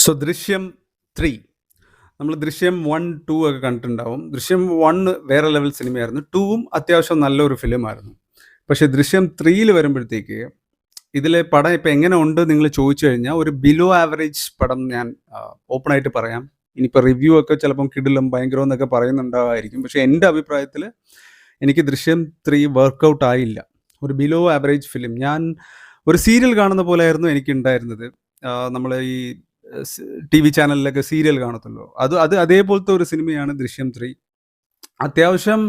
So ദൃശ്യം 3 നമ്മൾ ദൃശ്യം 1, 2 ഒക്കെ കണ്ടിട്ടുണ്ടാവും. ദൃശ്യം 1 വേറെ ലെവൽ സിനിമയായിരുന്നു. 2ഉം അത്യാവശ്യം നല്ലൊരു ഫിലിമായിരുന്നു. പക്ഷേ ദൃശ്യം 3യിൽ വരുമ്പോഴത്തേക്ക് ഇതിലെ പടം ഇപ്പം എങ്ങനെ ഉണ്ട് നിങ്ങൾ ചോദിച്ചു കഴിഞ്ഞാൽ ഒരു ബിലോ ആവറേജ് പടം ഞാൻ ഓപ്പണായിട്ട് പറയാം. ഇനിയിപ്പോൾ റിവ്യൂ ഒക്കെ ചിലപ്പം കിടിലം ഭയങ്കരം എന്നൊക്കെ പറയുന്നുണ്ടാവായിരിക്കും. പക്ഷേ എൻ്റെ അഭിപ്രായത്തിൽ എനിക്ക് ദൃശ്യം 3 വർക്കൗട്ട് ആയില്ല. ഒരു ബിലോ ആവറേജ് ഫിലിം. ഞാൻ ഒരു സീരിയൽ കാണുന്ന പോലെയായിരുന്നു എനിക്കുണ്ടായിരുന്നത്. നമ്മൾ ഈ ടി വി ചാനലിലൊക്കെ സീരിയൽ കാണത്തുള്ളൂ. അത് അതേപോലത്തെ ഒരു സിനിമയാണ് ദൃശ്യം 3. അത്യാവശ്യം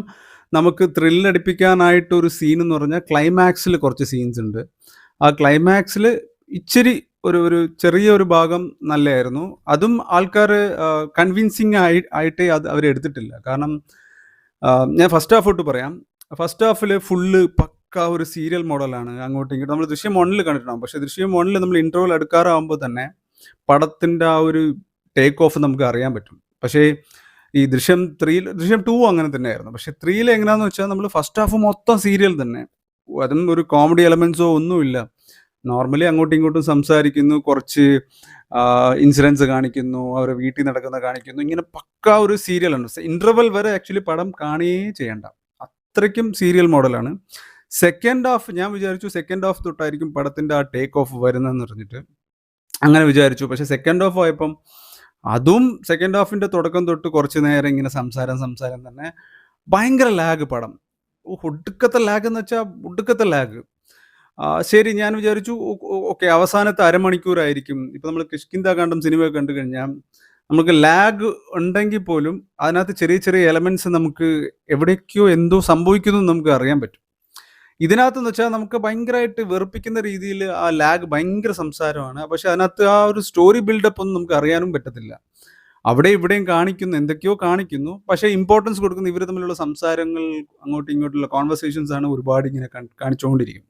നമുക്ക് ത്രില്ലടിപ്പിക്കാനായിട്ട് ഒരു സീൻ എന്ന് പറഞ്ഞാൽ ക്ലൈമാക്സിൽ കുറച്ച് സീൻസ് ഉണ്ട്. ആ ക്ലൈമാക്സിൽ ഇച്ചിരി ഒരു ചെറിയൊരു ഭാഗം നല്ലതായിരുന്നു. അതും ആൾക്കാർ കൺവിൻസിങ് ആയിട്ടേ അത് അവരെടുത്തിട്ടില്ല. കാരണം ഞാൻ ഫസ്റ്റ് ഹാഫ് തൊട്ട് പറയാം. ഫസ്റ്റ് ഹാഫിൽ ഫുള്ള് പക്ക ഒരു സീരിയൽ മോഡലാണ്. അങ്ങോട്ടും ഇങ്ങോട്ടും നമ്മൾ ദൃശ്യം 1ൽ കണ്ടിട്ടുണ്ടാകും. പക്ഷേ ദൃശ്യം 1ൽ നമ്മൾ ഇൻട്രോയിൽ എടുക്കാറാകുമ്പോൾ തന്നെ പടത്തിൻ്റെ ആ ഒരു ടേക്ക് ഓഫ് നമുക്ക് അറിയാൻ പറ്റും. പക്ഷേ ഈ ദൃശ്യം 3യിൽ ദൃശ്യം 2 അങ്ങനെ തന്നെയായിരുന്നു. പക്ഷേ 3യിൽ എങ്ങനെയാണെന്ന് വെച്ചാൽ നമ്മൾ ഫസ്റ്റ് ഹാഫ് മൊത്തം സീരിയൽ തന്നെ. അതും ഒരു കോമഡി എലമെൻസോ ഒന്നുമില്ല. നോർമലി അങ്ങോട്ടും ഇങ്ങോട്ടും സംസാരിക്കുന്നു, കുറച്ച് ഇൻസിഡൻസ് കാണിക്കുന്നു, അവരെ വീട്ടിൽ നടക്കുന്ന കാണിക്കുന്നു. ഇങ്ങനെ പക്ക ഒരു സീരിയലാണ്. ഇൻ്റർവെൽ വരെ ആക്ച്വലി പടം കാണുകയേ ചെയ്യണ്ട. അത്രയ്ക്കും സീരിയൽ മോഡലാണ്. സെക്കൻഡ് ഹാഫ് ഞാൻ വിചാരിച്ചു സെക്കൻഡ് ഹാഫ് തൊട്ടായിരിക്കും പടത്തിൻ്റെ ആ ടേക്ക് ഓഫ് വരുന്നതെന്ന് പറഞ്ഞിട്ട് അങ്ങനെ വിചാരിച്ചു. പക്ഷേ സെക്കൻഡ് ഹാഫ് ആയപ്പം അതും സെക്കൻഡ് ഹാഫിൻ്റെ തുടക്കം തൊട്ട് കുറച്ച് നേരം ഇങ്ങനെ സംസാരം തന്നെ ഭയങ്കര ലാഗ് പടം. ഒടുക്കത്തെ ലാഗ് എന്ന് വെച്ചാൽ ഒടുക്കത്തെ ലാഗ്. ശരി, ഞാൻ വിചാരിച്ചു ഓക്കെ അവസാനത്തെ അരമണിക്കൂറായിരിക്കും. ഇപ്പം നമ്മൾ കിഷ്കിന്ധാകാന്ഡം സിനിമയൊക്കെ കണ്ടു കഴിഞ്ഞാൽ നമുക്ക് ലാഗ് ഉണ്ടെങ്കിൽ പോലും അതിനകത്ത് ചെറിയ ചെറിയ എലമെൻറ്റ്സ് നമുക്ക് എവിടേക്കോ എന്തോ സംഭവിക്കുന്നു നമുക്ക് അറിയാൻ പറ്റും. ഇതിനകത്തെന്ന് വെച്ചാൽ നമുക്ക് ഭയങ്കരമായിട്ട് വെറുപ്പിക്കുന്ന രീതിയിൽ ആ ലാഗ് ഭയങ്കര സംസാരമാണ്. പക്ഷെ അതിനകത്ത് ആ ഒരു സ്റ്റോറി ബിൽഡപ്പ് ഒന്നും നമുക്ക് അറിയാനും പറ്റത്തില്ല. അവിടെ ഇവിടെയും കാണിക്കുന്നു, എന്തൊക്കെയോ കാണിക്കുന്നു. പക്ഷേ ഇമ്പോർട്ടൻസ് കൊടുക്കുന്ന ഇവർ തമ്മിലുള്ള സംസാരങ്ങൾ, അങ്ങോട്ടും ഇങ്ങോട്ടുള്ള കോൺവെർസേഷൻസ് ആണ് ഒരുപാട് ഇങ്ങനെ കാണിച്ചുകൊണ്ടിരിക്കും.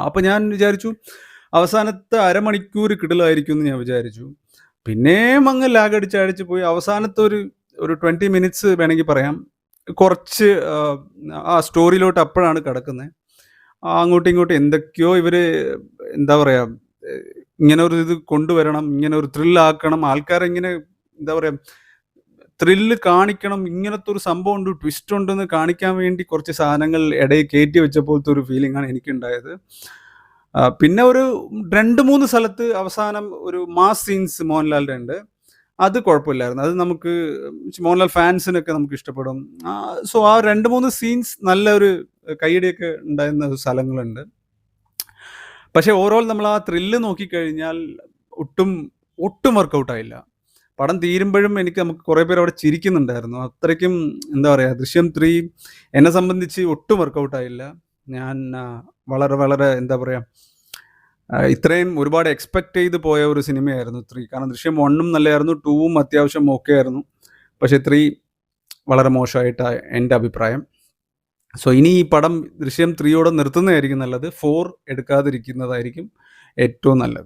അപ്പോൾ ഞാൻ വിചാരിച്ചു അവസാനത്തെ അരമണിക്കൂർ കിടലായിരിക്കും എന്ന് ഞാൻ വിചാരിച്ചു. പിന്നെയും അങ്ങ് ലാഗ് അടിച്ച് പോയി. അവസാനത്തെ ഒരു 20 മിനിറ്റ്സ് വേണമെങ്കിൽ പറയാം കുറച്ച് ആ സ്റ്റോറിയിലോട്ട് അപ്പോഴാണ് കിടക്കുന്നത്. അങ്ങോട്ടും ഇങ്ങോട്ടും എന്തൊക്കെയോ ഇവർ എന്താ പറയുക ഇങ്ങനെ ഒരു ഇത് കൊണ്ടുവരണം, ഇങ്ങനെ ഒരു ത്രില്ലാക്കണം, ആൾക്കാരെ ഇങ്ങനെ എന്താ പറയുക ത്രില്ല് കാണിക്കണം, ഇങ്ങനത്തെ ഒരു സംഭവം ഉണ്ട്, ട്വിസ്റ്റ് ഉണ്ടെന്ന് കാണിക്കാൻ വേണ്ടി കുറച്ച് സാധനങ്ങൾ ഇടയിൽ കയറ്റി വെച്ചപ്പോഴത്തെ ഒരു ഫീലിംഗാണ് എനിക്കുണ്ടായത്. പിന്നെ ഒരു 2-3 സ്ഥലത്ത് അവസാനം ഒരു മാസ് സീൻസ് മോഹൻലാലിൻ്റെ ഉണ്ട്. അത് കുഴപ്പമില്ലായിരുന്നു. അത് നമുക്ക് മോഹൻലാൽ ഫാൻസിനൊക്കെ നമുക്ക് ഇഷ്ടപ്പെടും. സോ ആ 2-3 സീൻസ് നല്ലൊരു കയ്യടിയൊക്കെ ഉണ്ടായിരുന്ന സ്ഥലങ്ങളുണ്ട്. പക്ഷേ ഓവറോൾ നമ്മൾ ആ ത്രില്ല് നോക്കിക്കഴിഞ്ഞാൽ ഒട്ടും വർക്കൗട്ടായില്ല. പടം തീരുമ്പോഴും നമുക്ക് കുറേ പേര് അവിടെ ചിരിക്കുന്നുണ്ടായിരുന്നു. അത്രയ്ക്കും എന്താ പറയുക, ദൃശ്യം 3 എന്നെ സംബന്ധിച്ച് ഒട്ടും വർക്കൗട്ടായില്ല. ഞാൻ വളരെ എന്താ പറയുക ഇത്രയും ഒരുപാട് എക്സ്പെക്റ്റ് ചെയ്ത് പോയ ഒരു സിനിമയായിരുന്നു 3. കാരണം ദൃശ്യം 1ഉം നല്ലതായിരുന്നു, 2ഉം അത്യാവശ്യം ഓക്കെ ആയിരുന്നു. പക്ഷേ 3 വളരെ മോശമായിട്ടാണ് എൻ്റെ അഭിപ്രായം. സോ ഇനി ഈ പടം ദൃശ്യം 3യോടെ നിർത്തുന്നതായിരിക്കും നല്ലത്. 4 എടുക്കാതിരിക്കുന്നതായിരിക്കും ഏറ്റവും നല്ലത്.